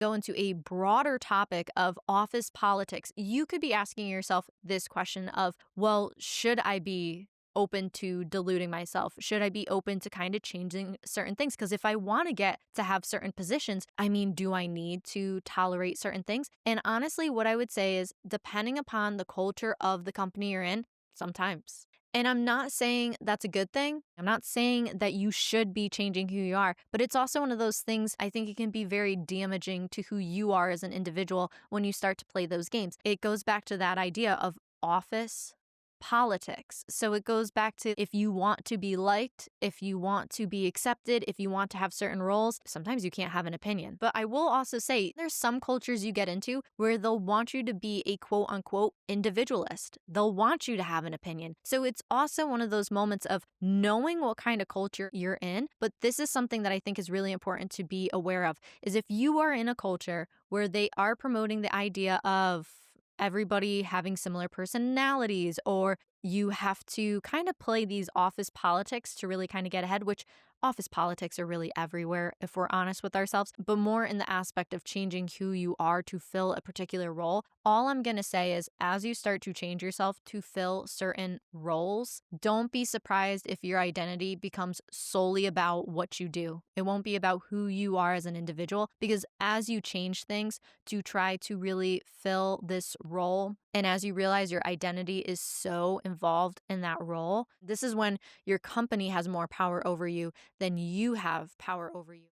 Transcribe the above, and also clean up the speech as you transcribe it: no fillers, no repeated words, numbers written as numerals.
go into a broader topic of office politics, you could be asking yourself this question of, well, should I be open to diluting myself? Should I be open to kind of changing certain things? Because if I want to get to have certain positions, do I need to tolerate certain things? And honestly, what I would say is depending upon the culture of the company you're in, sometimes. And I'm not saying that's a good thing. I'm not saying that you should be changing who you are, but it's also one of those things I think it can be very damaging to who you are as an individual when you start to play those games. It goes back to that idea of office politics. So it goes back to if you want to be liked, if you want to be accepted, if you want to have certain roles, sometimes you can't have an opinion. But I will also say there's some cultures you get into where they'll want you to be a quote unquote individualist. They'll want you to have an opinion. So it's also one of those moments of knowing what kind of culture you're in. But this is something that I think is really important to be aware of, is if you are in a culture where they are promoting the idea of everybody having similar personalities, or you have to kind of play these office politics to really kind of get ahead, which office politics are really everywhere, if we're honest with ourselves, but more in the aspect of changing who you are to fill a particular role. All I'm going to say is as you start to change yourself to fill certain roles, don't be surprised if your identity becomes solely about what you do. It won't be about who you are as an individual, because as you change things to try to really fill this role, and as you realize your identity is so involved in that role, this is when your company has more power over you than you have power over you.